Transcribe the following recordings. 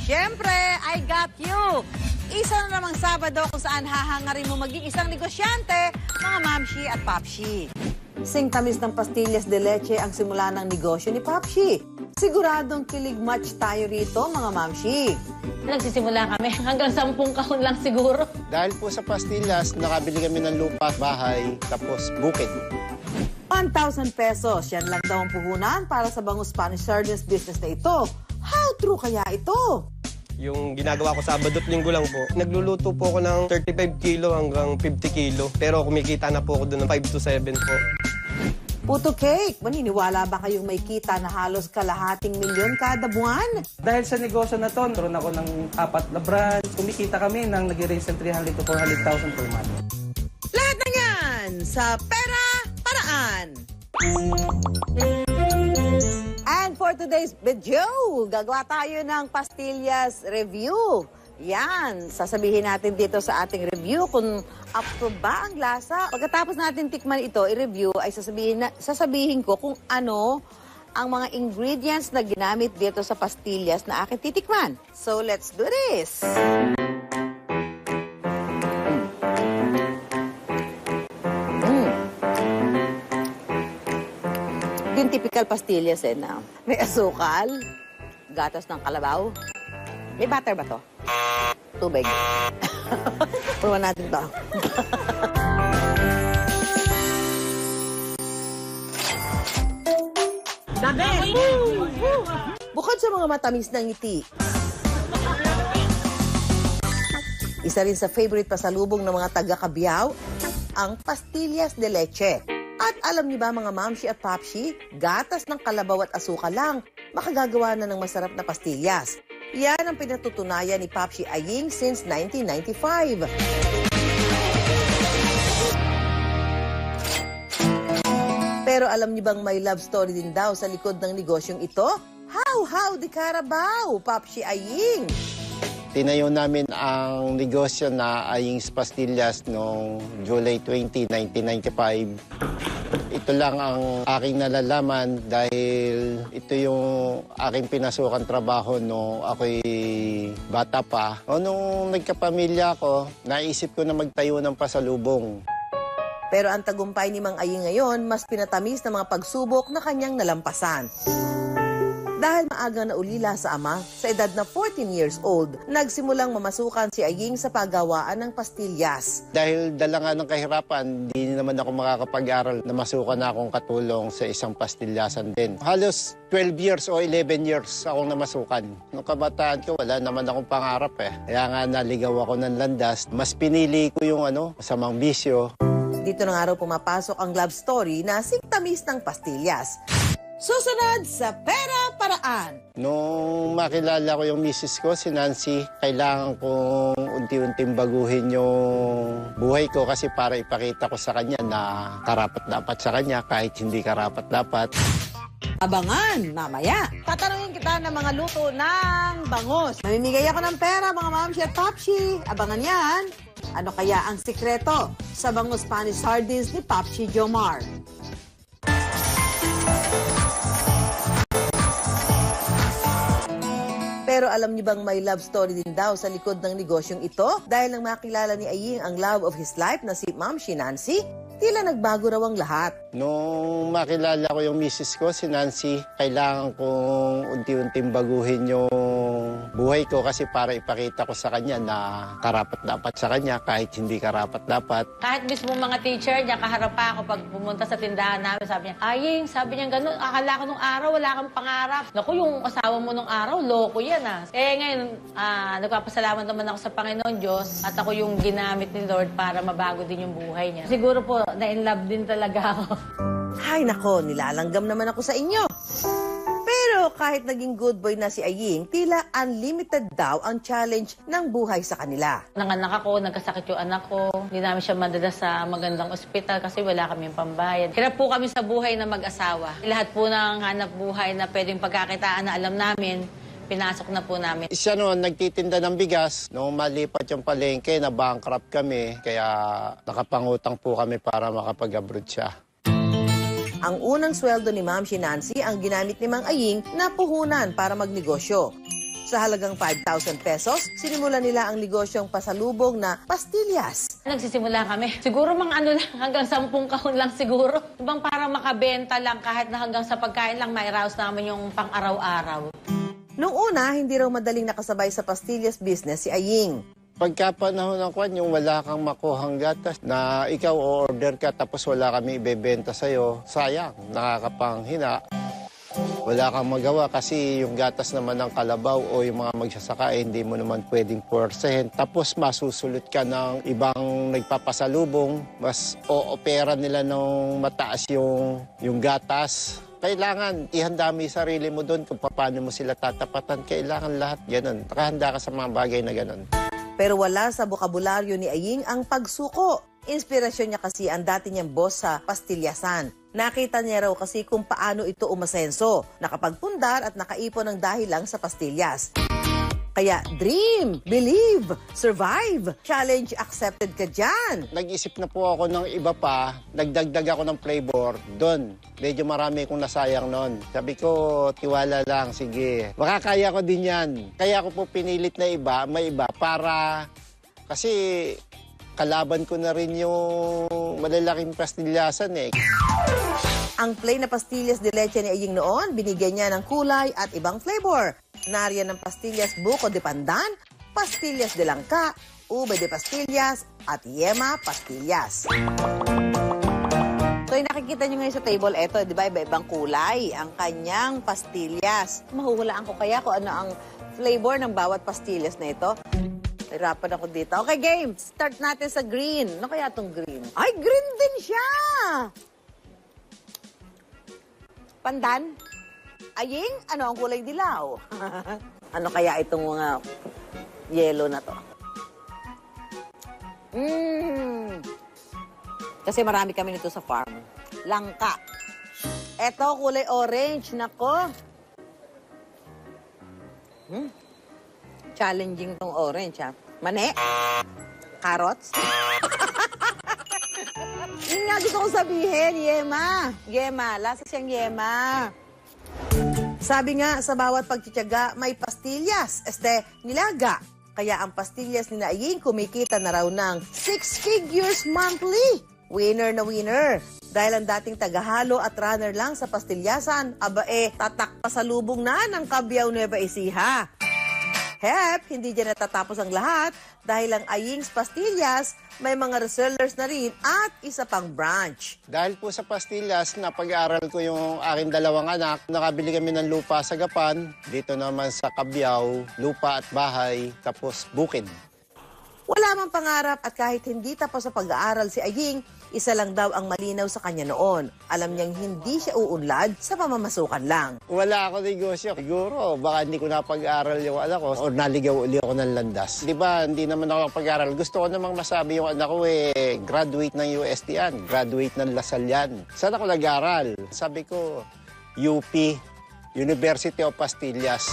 Siyempre, I got you! Isa na namang Sabado kung saan hahangarin mo maging isang negosyante, mga mamshi at papshi. Sing-tamis ng pastillas de leche ang simula ng negosyo ni Papshi. Siguradong kilig match tayo rito, mga mamshi. Nagsisimula kami hanggang 10 kahon lang siguro. Dahil po sa pastillas, nakabili kami ng lupa, bahay, tapos bukid. 1,000 pesos, yan lang daw ang puhunan para sa bangus Spanish sardines business na ito. How true kaya ito? Yung ginagawa ko Sabado at Linggo lang po, nagluluto po ako ng 35 kilo hanggang 50 kilo. Pero kumikita na po ako doon ng 5 to 7 po. Puto cake, maniniwala ba kayong may kita na halos kalahating milyon kada buwan? Dahil sa negosyo na to, meron ako ng 4 na branch. Kumikita kami ng nag-range ng 300 to 400,000 per month. Lahat na yan sa Pera Paraan! And for today's video, gagawa tayo ng pastillas review. Yan, sasabihin natin dito sa ating review kung up to ba ang lasa. Pagkatapos natin tikman ito, i-review, ay sasabihin ko kung ano ang mga ingredients na ginamit dito sa pastillas na aking titikman. So, let's do this! Yung typical pastillas na may asukal, gatas ng kalabaw. May butter ba to? Tubig. Pruwan natin to. Bukod sa mga matamis na ngiti, isa rin sa favorite pasalubong ng mga taga-Cabiao, ang pastillas de leche. At alam niyo ba mga mamshi at papshi, gatas ng kalabaw at asukal lang, makagagawa na ng masarap na pastillas. Yan ang pinatutunayan ni Papshi Aying since 1995. Pero alam niyo bang may love story din daw sa likod ng negosyong ito? How di Carabao, Papshi Aying! Tinayo namin ang negosyo na Aying's Pastillas noong July 20, 1995. Ito lang ang aking nalalaman dahil ito yung aking pinasukan trabaho nung ako'y bata pa. O nung nagkapamilya ako, naisip ko na magtayo ng pasalubong. Pero ang tagumpay ni Mang Aying ngayon, mas pinatamis na mga pagsubok na kanyang nalampasan. Dahil maaga na ulila sa ama, sa edad na 14 years old, nagsimulang mamasukan si Aying sa paggawaan ng pastillas. Dahil dala nga ng kahirapan, hindi naman ako makakapag-aral na masukan na akong katulong sa isang pastilyasan din. Halos 12 years o 11 years akong namasukan. Noong kabataan ko, wala naman akong pangarap eh. Kaya nga naligaw ako ng landas. Mas pinili ko yung masamang bisyo. Dito na nga raw pumapasok ang love story na singtamis ng pastillas. Susunod sa Pera Paraan. Nung makilala ko yung misis ko, si Nancy, kailangan kong unti-unting baguhin yung buhay ko kasi para ipakita ko sa kanya na karapat-dapat sa kanya kahit hindi karapat-dapat. Abangan mamaya. Tatanungin kita ng mga luto ng bangus. Mamimigay ako ng pera mga mamshi at papshi. Abangan yan. Ano kaya ang sikreto sa bangus Spanish sardines ni Papshi Jomar? Pero alam niyo bang may love story din daw sa likod ng negosyong ito? Dahil nang makilala ni Aying ang love of his life na si Mamshi Nancy, tila nagbago raw ang lahat. Nung makilala ko yung misis ko, si Nancy, kailangan kong unti-unting baguhin yung buhay ko kasi para ipakita ko sa kanya na karapat-dapat sa kanya kahit hindi karapat-dapat. Kahit mismo mga teacher niya, kaharap pa ako pag pumunta sa tindahan namin, sabi niya, Aying, sabi niya gano'n, akala ko nung araw, wala kang pangarap. Naku, yung asawa mo nung araw, loko yan ah. Ngayon, nagpapasalamat naman ako sa Panginoon Diyos at ako yung ginamit ni Lord para mabago din yung buhay niya. Siguro po, na-in-love din talaga ako. Hay nako, nilalanggam naman ako sa inyo. Pero kahit naging good boy na si Aying, tila unlimited daw ang challenge ng buhay sa kanila. Nanganak ako, nagkasakit yung anak ko. Hindi namin siya madala sa magandang ospital kasi wala kaming pambayad. Hirap po kami sa buhay na mag-asawa. Lahat po ng hanap buhay na pwedeng pagkakitaan na alam namin, pinasok na po namin. Siya noon, nagtitinda ng bigas. Nung malipat yung palengke, na-bankrupt kami. Kaya nakapangutang po kami para makapag-abroad siya. Ang unang sweldo ni Mamshi Nancy ang ginamit ni Mang Aying na puhunan para magnegosyo. Sa halagang 5,000 pesos, sinimula nila ang negosyong pasalubong na pastillas. Nagsisimula kami. Siguro mga ano lang, hanggang 10 kahon lang siguro. Ibang para makabenta lang kahit na hanggang sa pagkain lang mairaos namin yung pang-araw-araw. Noong una, hindi raw madaling nakasabay sa pastillas business si Aying. Pagka panahon ng kwan, yung wala kang makuhang gatas na ikaw order ka tapos wala kami ibebenta sa'yo, sayang, nakakapanghina. Wala kang magawa kasi yung gatas naman ng kalabaw o yung mga magsasaka, hindi mo naman pwedeng porsehin. Tapos masusulot ka ng ibang nagpapasalubong, mas o-opera nila ng mataas yung gatas. Kailangan ihanda mo yung sarili mo doon kung paano mo sila tatapatan. Kailangan lahat ganun. Nakahanda ka sa mga bagay na ganun. Pero wala sa bokabularyo ni Aying ang pagsuko. Inspirasyon niya kasi ang dati niyang boss sa pastilyasan. Nakita niya raw kasi kung paano ito umasenso, nakapagpundar at nakaipon ng dahil lang sa pastillas. Kaya dream, believe, survive, challenge accepted ka dyan. Nag-isip na po ako ng iba pa, nagdagdag ako ng flavor doon. Medyo marami kong nasayang noon. Sabi ko, tiwala lang, sige. Makakaya ko din yan. Kaya ako po pinilit na may iba para kasi kalaban ko na rin yung malalaking pastilyasan eh. Ang plain na pastillas de leche ni Aying noon, binigyan niya ng kulay at ibang flavor. Nariyan ng pastillas buko de pandan, pastillas de langka, ube de pastillas, at yema pastillas. So yung nakikita nyo ngayon sa table, eto, di ba, iba-ibang kulay ang kanyang pastillas. Mahuhulaan ko kaya kung ano ang flavor ng bawat pastillas na ito. Hirapan ako dito. Okay, game. Start natin sa green. Ano kaya itong green? Ay, green din siya! Pandan? Aying? Ano ang kulay dilaw? Ano kaya itong mga yellow na to? Kasi marami kami nito sa farm. Langka. Eto, kulay orange. Nako. Challenging tong orange, ha? Mane? Carrots? Yun nga gusto kong sabihin, yema. Yema, lasa siyang yema. Sabi nga, sa bawat pagtitiyaga, may pastillas. Nilaga. Kaya ang pastillas ni Aying kumikita na raw ng 6 figures monthly. Winner na winner. Dahil ang dating tagahalo at runner lang sa pastilyasan, tatak pa sa lubong na ng Cabiao Nueva Ecija. Hep, hindi dyan natatapos ang lahat dahil ang Aying's Pastillas may mga resellers na rin at isa pang branch. Dahil po sa pastillas, napag-aaral ko yung aking dalawang anak. Nakabili kami ng lupa sa Gapan, dito naman sa Cabiao, lupa at bahay, tapos bukid. Wala mang pangarap at kahit hindi tapos sa pag-aaral si Aying, isa lang daw ang malinaw sa kanya noon. Alam niyang hindi siya uunlad sa pamamasukan lang. Wala ako negosyo. Siguro, baka hindi ko napag-aaral yung anak ko o naligaw uli ako ng landas. Di ba, hindi naman ako pag-aaral. Gusto ko namang masabi yung anak ko graduate ng UST yan, graduate ng Lasal yan. Saan ako nag-aaral? Sabi ko, UP, University of Pastillas.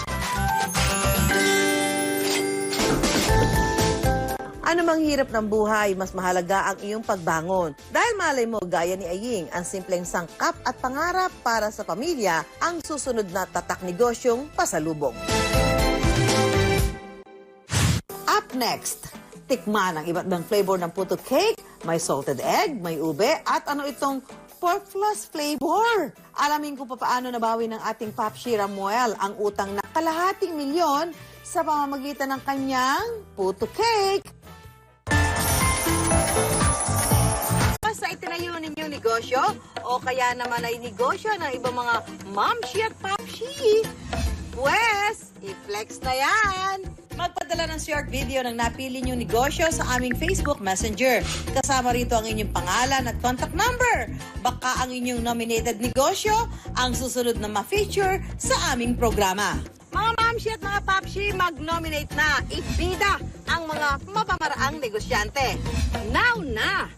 Ano mang hirap ng buhay, mas mahalaga ang iyong pagbangon. Dahil malay mo, gaya ni Aying, ang simpleng sangkap at pangarap para sa pamilya ang susunod na tatak negosyong pasalubong. Up next, tikman ang iba't ibang flavor ng puto cake, may salted egg, may ube, at ano itong pork floss flavor. Alamin kung paano nabawi ng ating Papshi Ramuel ang utang na kalahating milyon sa pamamagitan ng kanyang puto cake. Sa itinayo ninyong negosyo o kaya naman ay negosyo ng ibang mga mamshi at papshi, pues, i-flex na yan! Magpadala ng short video ng napili niyong negosyo sa aming Facebook Messenger. Kasama rito ang inyong pangalan at contact number. Baka ang inyong nominated negosyo ang susunod na ma-feature sa aming programa. Mga mamshi at mga papshi, mag-nominate na. Ibida ang mga mapamaraang negosyante. Now na!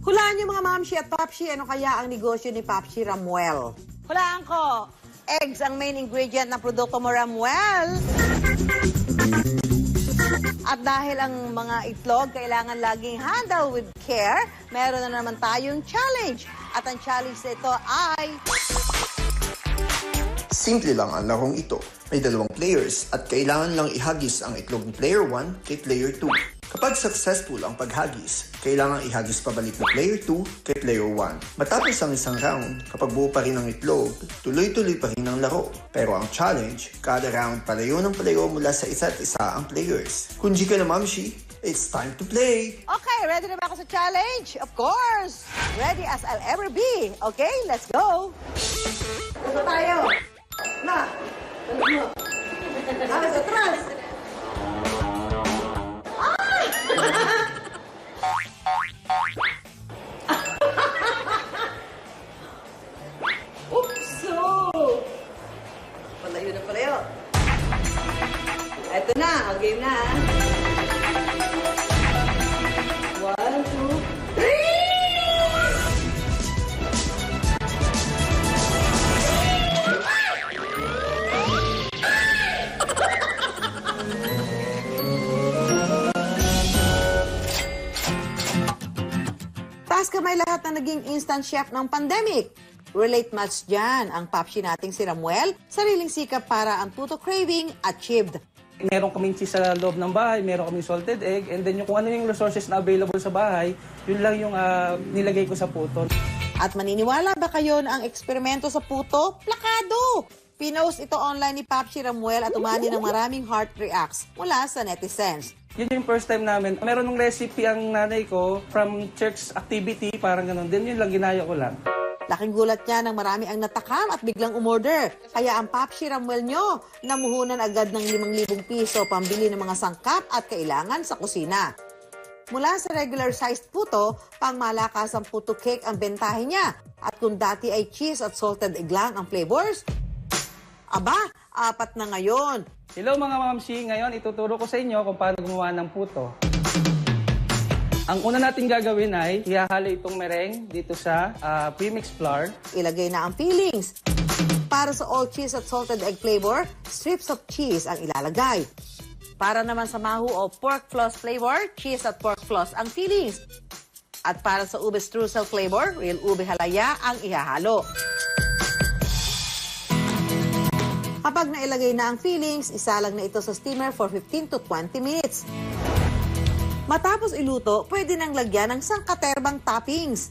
Hulaan niyo mga mamshi at papshi, ano kaya ang negosyo ni Papshi Ramuel? Hulaan ko, eggs ang main ingredient ng produkto mo, Ramuel. At dahil ang mga itlog kailangan laging handle with care, meron na naman tayong challenge. At ang challenge nito ay Simple lang ang larong ito. May 2 players at kailangan lang ihagis ang itlog ni player 1 kay player 2. Kapag successful ang paghagis, kailangan ihagis pabalik ni player 2 kay player 1. Matapos ang isang round, kapag buo pa rin ang itlog, tuloy-tuloy pa rin ang laro. Pero ang challenge, kada round palayo ng palayo mula sa isa't isa ang players. Kung di ka na mamshi, it's time to play! Okay, ready na ba ako sa challenge? Of course! Ready as I'll ever be. Okay, let's go! Ano tayo? Na! Ano sa atras? Upso! Palayo na palayo. Eto na, ang game na. 1, 2, 3! Taas kamay lahat na naging instant chef ng pandemic. Relate match dyan ang papsi nating si Ramuel, sariling sikap para ang puto craving achieved. Meron kaming cheese sa loob ng bahay, meron kaming salted egg, and then yung kung ano yung resources na available sa bahay, yun lang yung nilagay ko sa puto. At maniniwala ba kayo na ang eksperimento sa puto? Plakado! Pinost ito online ni Papsi Ramuel at umani ng maraming heart reacts mula sa netizens. Yun yung first time namin. Meron ng recipe ang nanay ko from church activity, parang ganun. Then yun lang, ginaya ko lang. Laking gulat niya nang marami ang natakam at biglang umorder. Kaya ang Papsi Ramuel nyo, namuhunan agad ng 5,000 piso pambili ng mga sangkap at kailangan sa kusina. Mula sa regular sized puto, pang malakas ang puto cake ang bentahe niya. At kung dati ay cheese at salted egg lang ang flavors, aba, 4 na ngayon. Hello mga mamsi, ngayon ituturo ko sa inyo kung paano gumawa ng puto. Ang una natin gagawin ay ihahalo itong meringue dito sa premix flour. Ilagay na ang fillings. Para sa all cheese at salted egg flavor, strips of cheese ang ilalagay. Para naman sa mahu o pork floss flavor, cheese at pork floss ang fillings. At para sa ube streusel flavor, real ube halaya ang ihahalo. Kapag nailagay na ang fillings, isalang na ito sa steamer for 15 to 20 minutes. Matapos iluto, pwede nang lagyan ng sangkaterbang toppings.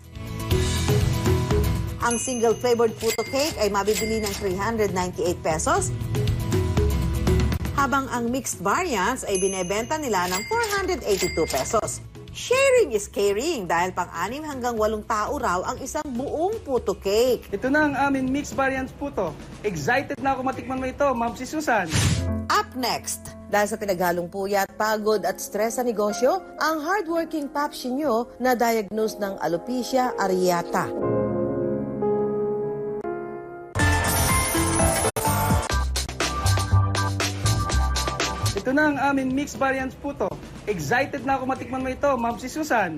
Ang single flavored puto cake ay mabibili ng 398 pesos, habang ang mixed variants ay binebenta nila ng 482 pesos. Sharing is caring dahil pang-6 hanggang 8 tao raw ang isang buong puto cake. Ito na ang aming mixed variant puto. Excited na ako matikman mo ito, Ma'am si Susan. Up next, dahil sa pinaghalong puyat, pagod at stress sa negosyo, ang hardworking papsi nyo na diagnose ng alopecia areata. Ito na ang aming mixed variant puto. Excited na ako matikman mo ito, Ma'am si Susan.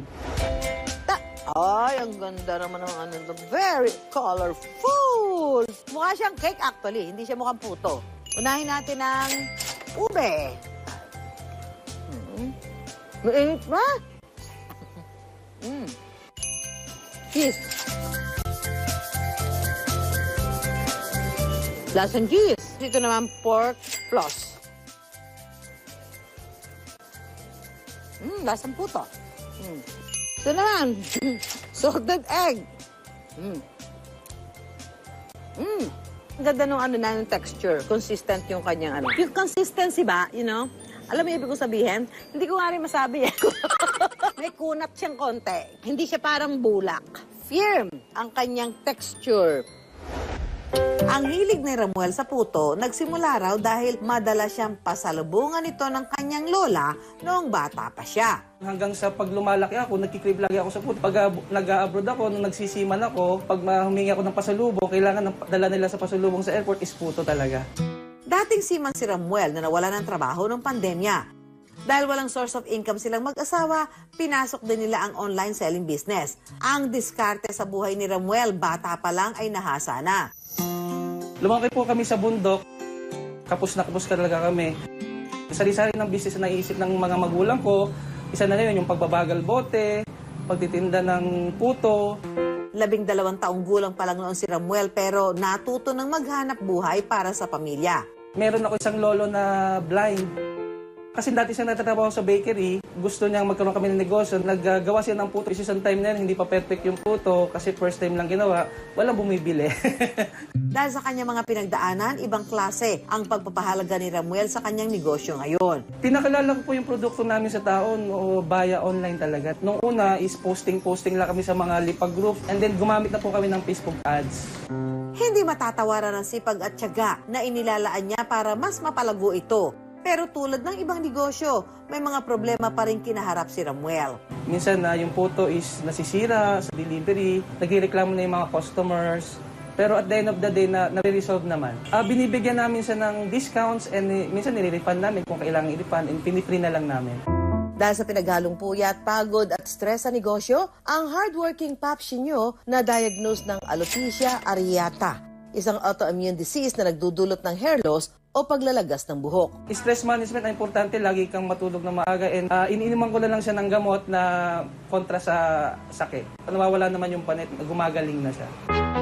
Ay, ang ganda naman ng ano. Very colorful. Mukha siyang cake actually, hindi siya mukhang puto. Unahin natin ang ube. Mainit ba? Cheese. Lasang cheese. Dito naman pork floss. Lasang puto. Ito naman, salted egg. Ang ganda nung ano na, yung texture. Consistent yung kanyang ano. Yung consistency ba, you know? Alam mo ibig ko sabihin? Hindi ko nga rin masabi eh. May kunat siyang konti. Hindi siya parang bulak. Firm ang kanyang texture. Ang hilig ni Ramuel sa puto, nagsimula raw dahil madalas siyang pasalubungan ito ng kanyang lola noong bata pa siya. Hanggang sa pag lumalaki ako, nagkikrib lagi ako sa puto. Pag nag-abroad ako, nung nagsisiman ako, pag humingi ako ng pasalubong, kailangan dala nila sa pasalubong sa airport is puto talaga. Dating seaman si Ramuel na nawala ng trabaho ng pandemya. Dahil walang source of income silang mag-asawa, pinasok din nila ang online selling business. Ang diskarte sa buhay ni Ramuel, bata pa lang ay nahasa na. Lumaki po kami sa bundok, kapos na kapos talaga kami. Sari-sari ng business na naiisip ng mga magulang ko, isa na yun yung pagbabagal bote, pagtitinda ng puto. 12 taong gulang pa lang noon si Ramuel pero natuto ng maghanap buhay para sa pamilya. Meron ako isang lolo na blind. Kasi dati siya natatrabaho sa bakery, gusto niyang magkaroon kami ng negosyo. Naggagawa siya ng puto. Isang time na yun, hindi pa perfect yung puto kasi first time lang ginawa, walang bumibili. Dahil sa kanyang mga pinagdaanan, ibang klase ang pagpapahalaga ni Ramuel sa kanyang negosyo ngayon. Pinakilala ko po yung produkto namin sa taon o via online talaga. Nung una is posting lang kami sa mga lipag group and then gumamit na po kami ng Facebook ads. Hindi matatawaran ang sipag at tiyaga na inilalaan niya para mas mapalago ito. Pero tulad ng ibang negosyo, may mga problema pa rin kinaharap si Ramuel. Minsan na yung puto is nasisira sa delivery, nagrereklamo na yung mga customers. Pero at the end of the day, nare-resolve naman. Binibigyan namin siya ng discounts and minsan nire-refund namin kung kailangan i-refund and pinipre na lang namin. Dahil sa pinaghalong puyat, pagod at stress sa negosyo, ang hardworking Papsi nyo na-diagnose ng alopecia areata, isang autoimmune disease na nagdudulot ng hair loss o paglalagas ng buhok. Stress management ay importante, lagi kang matulog na maaga and iniinuman ko na lang siya ng gamot na kontra sa sakit. Nawawala naman yung panit, gumagaling na siya.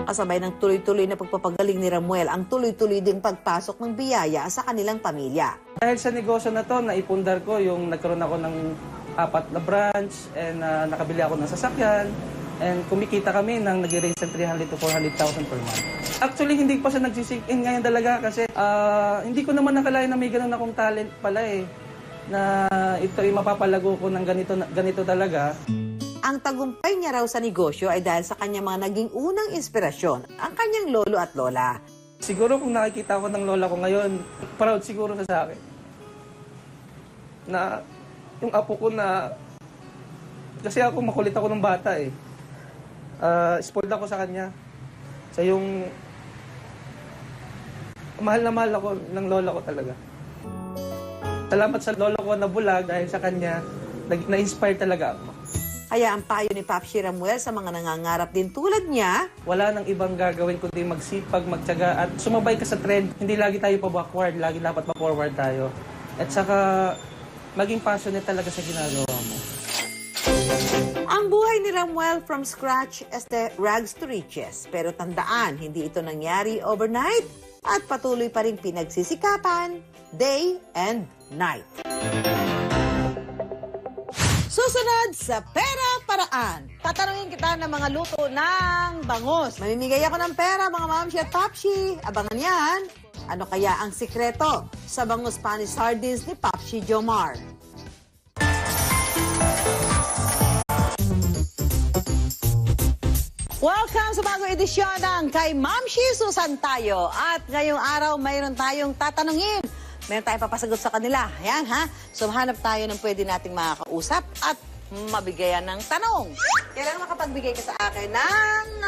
Kasabay ng tuloy-tuloy na pagpapagaling ni Ramuel ang tuloy-tuloy ding pagpasok ng biyaya sa kanilang pamilya. Dahil sa negosyo na to, naipundar ko yung nagkaroon ako ng 4 na branch and nakabili ako ng sasakyan and kumikita kami ng nag-range ng 300 to 400,000 per month. Actually, hindi pa siya nagsisink in ngayon talaga kasi hindi ko naman nakalain na may ganun akong talent pala na ito ay mapapalago ko ng ganito talaga. Ang tagumpay niya raw sa negosyo ay dahil sa kanyang mga naging unang inspirasyon, ang kanyang lolo at lola. Siguro kung nakikita ko ng lola ko ngayon, proud siguro siya sa akin. Na yung apo ko na, kasi ako makulit ako ng bata spoiled ako sa kanya. Sa yung mahal na mahal ako ng lola ko talaga. Salamat sa lola ko na bulag dahil sa kanya, na-inspire talaga ako. Kaya ang payo ni Papsi Ramuel sa mga nangangarap din tulad niya, Wala nang ibang gagawin kundi magsipag, magtiyaga at sumabay ka sa trend. Hindi lagi tayo pa-backward, lagi dapat pa-forward tayo. At saka maging passionate talaga sa ginagawa mo. ang buhay ni Ramuel from scratch is the rags to riches. Pero tandaan, hindi ito nangyari overnight at patuloy pa rin pinagsisikapan, day and night. Susunod sa Pera Paraan. Tatanungin kita ng mga luto ng bangus. Mamimigay ako ng pera, mga mamsi at papsi. Abangan yan. Ano kaya ang sikreto sa bangus Spanish sardines ni Papsi Jomar? Welcome sa bagong edisyon ng Kay Mamsi Susan tayo. At ngayong araw, mayroon tayong tatanungin. Meron tayong papasagot sa kanila. Ayan, ha? So, hanap tayo ng pwede nating makakausap at mabigayan ng tanong. Kailangan makapagbigay ka sa akin ng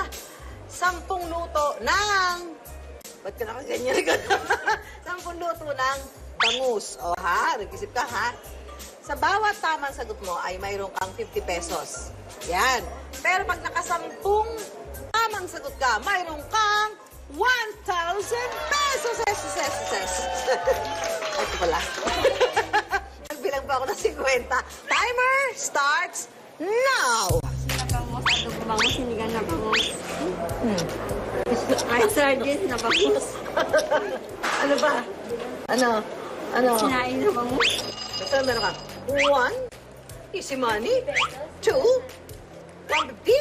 10 luto ng... Ba't ka nakaganyan? 10 luto ng bangus. O, ha? Nag-isip ka, ha? Sa bawat tamang sagot mo ay mayroon kang 50 pesos. Yan. Pero pag naka-10 tamang sagot ka, mayroon kang 1,000 pesos! Ito pala. Nagbilang pa ako ng 50. Timer starts now! Nabangos, adobo bangus, sinigang na bangus. Ay, sardines na bangus. Ano ba? Ano? Sinain na bangus. Ito, meron ka. 1, easy money. 2, 150.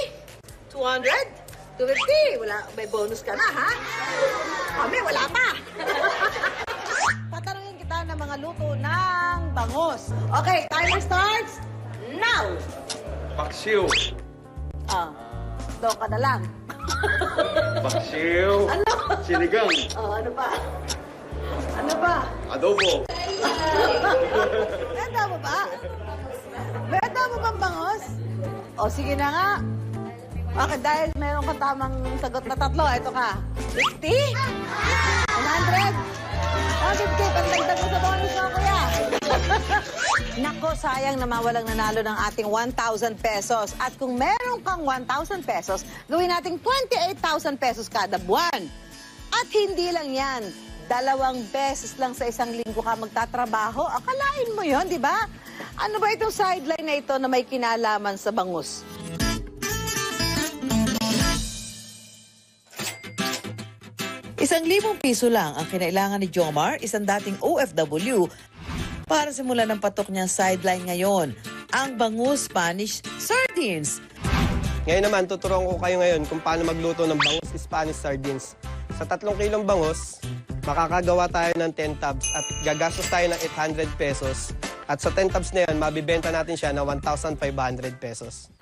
200. 250. Wala, may bonus ka na, ha? Kami, wala pa. Tatanungin kita ng mga luto ng bangus. Okay, timer starts now. Paksiw. Doon ka na lang. Paksiw. Ano? Sinigang. Ano ba? Ano ba? Adobo. Benta mo ba? Benta mo bang bangus? O, sige na nga. Okay, dahil meron ka tamang sagot na 3, ito ka. 50? 100? 150, pagdagdag mo sa bonus mo, kuya. Nako, sayang na mawalang nanalo ng ating 1,000 pesos. At kung meron kang 1,000 pesos, gawin nating 28,000 pesos kada buwan. At hindi lang yan. 2 beses lang sa isang linggo ka magtatrabaho. Akalain mo yon, di ba? Ano ba itong sideline na ito na may kinalaman sa bangus? 1,000 piso lang ang kinailangan ni Jomar, isang dating OFW, para simulan ng patok niyang sideline ngayon, ang bangus Spanish sardines. Ngayon naman, tuturuan ko kayo ngayon kung paano magluto ng bangus Spanish sardines. Sa 3 kilong bangus, makakagawa tayo ng 10 tubs at gagastos tayo ng 800 pesos. At sa 10 tubs na yan, mabibenta natin siya na 1,500 pesos.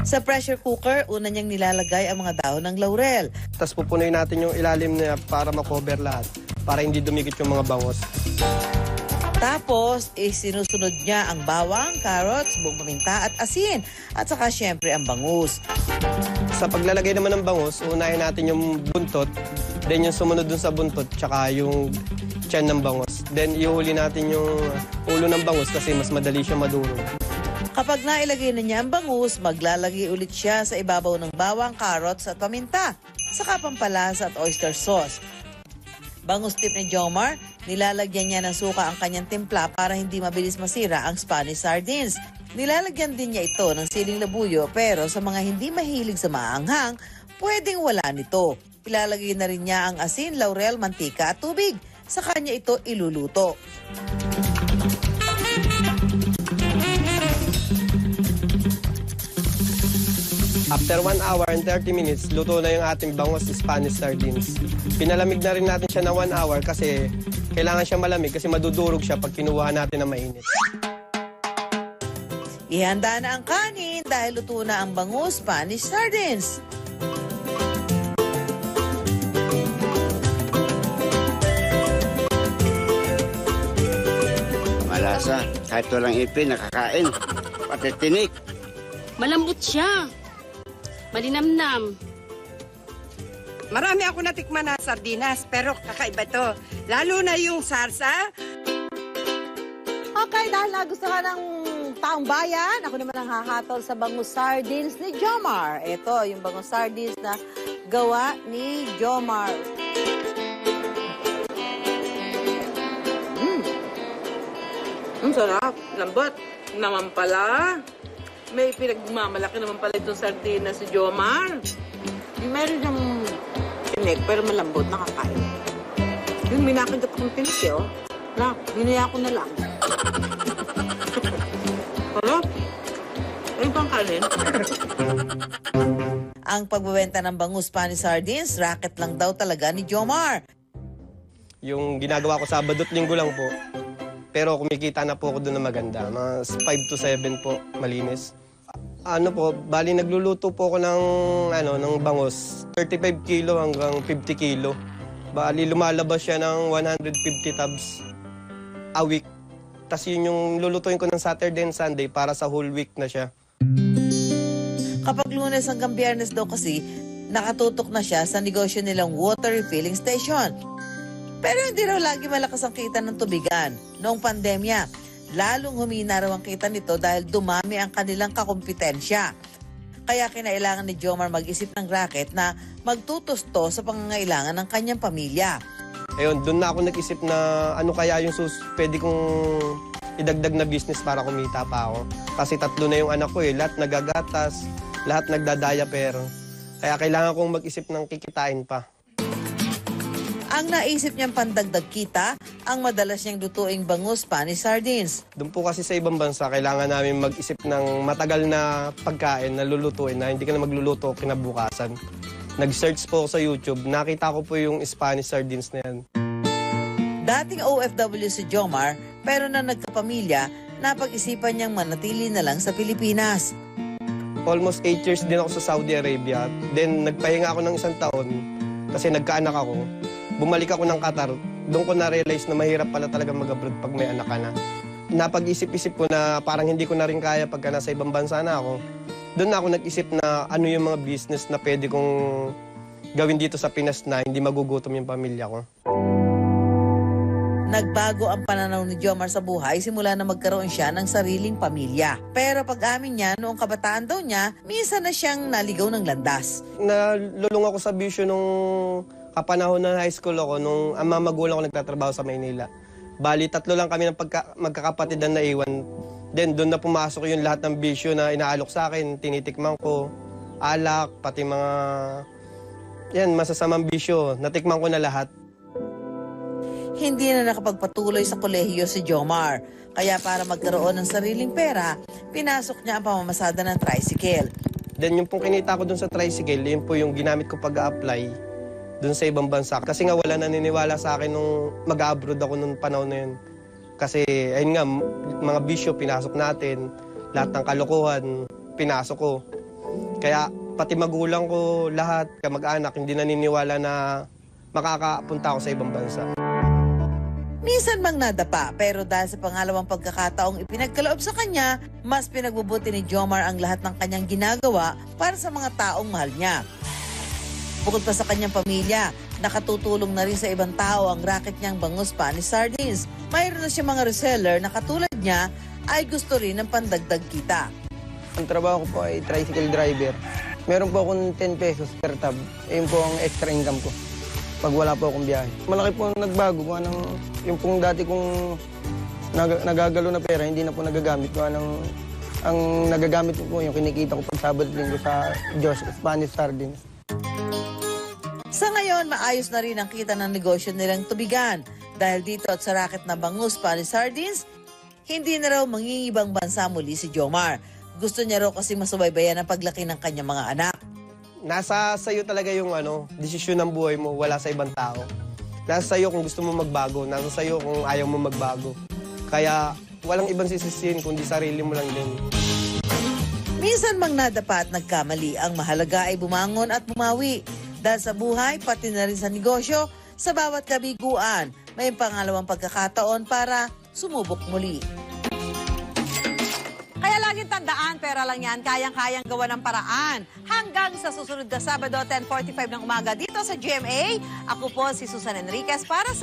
Sa pressure cooker, una niyang nilalagay ang mga dahon ng laurel. Tapos pupunuin natin yung ilalim niya para makover lahat, para hindi dumikit yung mga bangus. Tapos, sinusunod niya ang bawang, carrots, buong paminta at asin. At saka syempre ang bangus. Sa paglalagay naman ng bangus, unahin natin yung buntot, then yung sumunod dun sa buntot, tsaka yung tiyan ng bangus. Then ihuli natin yung ulo ng bangus kasi mas madali siya madurog. Kapag nailagay na niya ang bangus, maglalagay ulit siya sa ibabaw ng bawang, carrots at paminta, saka pampalasa at oyster sauce. Bangus tip ni Jomar, nilalagyan niya ng suka ang kanyang timpla para hindi mabilis masira ang Spanish sardines. Nilalagyan din niya ito ng siling labuyo pero sa mga hindi mahilig sa maanghang, pwedeng wala nito. Ilalagay na rin niya ang asin, laurel, mantika at tubig. Sa kanya ito iluluto. After 1 hour and 30 minutes, luto na yung ating bangus Spanish sardines. Pinalamig na rin natin siya ng 1 hour kasi kailangan siya malamig kasi madudurog siya pag kinuha natin na mainit. Ihanda na ang kanin dahil luto na ang bangus Spanish sardines. Malasa. Kahit walang ipin, nakakain. Pati tinik. Malambot siya. Malinamnam. Marami ako natikman na sardinas, pero kakaiba to. Lalo na yung sarsa. Okay, dahil nagustuhan ng taong bayan, ako naman ang hahatol sa bangus sardines ni Jomar. Ito, yung bangus sardines na gawa ni Jomar. Ang sarap. Lambot. Naman pala. May pinagmamalaki naman pala itong sardinas si Jomar. Meron yung tinik, pero malambot, nakakain. Yung minakanggap akong tinik eh, oh. Na, hinaya ko na lang. Hala? Ayun pang kanin. Ang pagbebenta ng bangus Spanish sardines, racket lang daw talaga ni Jomar. Yung ginagawa ko Sabado at Linggo lang po. Pero kumikita na po ako doon na maganda. Mas 5 to 7 po, malinis. Ano po, bali nagluluto po ako ng bangus. 35 kilo hanggang 50 kilo. Bali lumalabas siya ng 150 tubs a week. Tapos yun yung lulutuin ko ng Saturday and Sunday para sa whole week na siya. Kapag Lunes hanggang Biyernes daw kasi, nakatutok na siya sa negosyo nilang water refilling station. Pero hindi raw lagi malakas ang kita ng tubigan. Noong pandemya, lalong humina raw ang kita nito dahil dumami ang kanilang kakumpetensya. Kaya kinailangan ni Jomar mag-isip ng racket na magtutusto sa pangangailangan ng kanyang pamilya. Ayun, doon na ako nag-isip na ano kaya yung pwede kong idagdag na business para kumita pa ako. Kasi 3 na yung anak ko eh, lahat nagagatas, lahat nagdadaya pero. Kaya kailangan kong mag-isip ng kikitain pa. Ang naisip niyang pandagdag kita, ang madalas niyang lutuing bangus Spanish sardines. Doon po kasi sa ibang bansa, kailangan namin mag-isip ng matagal na pagkain na lulutuin na hindi ka na magluluto kinabukasan. Nag-search po ako sa YouTube, nakita ko po yung Spanish sardines na yan. Dating OFW si Jomar, pero na nagkapamilya, napag-isipan niyang manatili na lang sa Pilipinas. Almost 8 years din ako sa Saudi Arabia. Then nagpahinga ako ng 1 taon kasi nagkaanak ako. Bumalik ako ng Qatar, doon ko na-realize na mahirap pala talaga mag-abroad pag may anak ka na. Napag-isip-isip ko na parang hindi ko na rin kaya pagka nasa ibang bansa na ako. Doon na ako nag-isip na ano yung mga business na pwede kong gawin dito sa Pinas na hindi magugutom yung pamilya ko. Nagbago ang pananaw ni Jomar sa buhay simula na magkaroon siya ng sariling pamilya. Pero pag-amin niya, noong kabataan daw niya, minsan na siyang naligaw ng landas. Nalulung ako sa bisyo nung kapanahon ng high school ako, nung ang mga magulang ko nagtatrabaho sa Maynila. Bali, 3 lang kami ng magkakapatid na naiwan. Then, doon na pumasok yung lahat ng bisyo na inaalok sa akin. Tinitikman ko, alak, pati mga Yan, masasamang bisyo. Natikman ko na lahat. Hindi na nakapagpatuloy sa kolehiyo si Jomar. Kaya para magkaroon ng sariling pera, pinasok niya ang pamamasada ng tricycle. Then yung pong kinita ko dun sa tricycle, yun po yung ginamit ko pag-a-apply dun sa ibang bansa. Kasi nga wala naniniwala sa akin nung mag-abroad ako nung panahon na yun. Kasi ayun nga, mga bisyo pinasok natin, lahat ng kalokohan pinasok ko. Kaya pati magulang ko, lahat, kamag-anak, hindi naniniwala na makakapunta ako sa ibang bansa. Minsan mang nadapa, pero dahil sa pangalawang pagkakataong ipinagkaloob sa kanya, mas pinagbubuti ni Jomar ang lahat ng kanyang ginagawa para sa mga taong mahal niya. Bukod pa sa kanyang pamilya, nakatutulong na rin sa ibang tao ang racket niyang bangus Spanish sardines. Mayroon na siya mga reseller na katulad niya ay gusto rin ng pandagdag kita. Ang trabaho ko po ay tricycle driver. Meron po akong 10 pesos per tab. Ayun po ang extra income ko pag wala po akong biyahe. Malaki po ang nagbago. Yung pong dati kong nagagalo na pera, hindi na po nagagamit. Ang nagagamit ko po yung kinikita ko pag Sabado Linggo sa Diyos, Spanish sardines. Sa ngayon, maayos na rin ang kita ng negosyo nilang tubigan. Dahil dito at sa racket na bangus Spanish sardines, hindi na raw mangingibang bansa muli si Jomar. Gusto niya raw kasi masubaybayan ang paglaki ng kanyang mga anak. Nasa sayo talaga yung desisyon ng buhay mo, wala sa ibang tao. Nasa sayo kung gusto mo magbago, nasa sayo kung ayaw mo magbago. Kaya walang ibang sisisihin kundi sarili mo lang din. Minsan mang nadapa at nagkamali, ang mahalaga ay bumangon at bumawi. Dahil sa buhay, pati na rin sa negosyo, sa bawat kabiguan, may pangalawang pagkakataon para sumubok muli. Kaya laging tandaan, pera lang yan, kayang-kayang gawa ng paraan. Hanggang sa susunod na Sabado, 10:45 ng umaga dito sa GMA. Ako po si Susan Enriquez para sa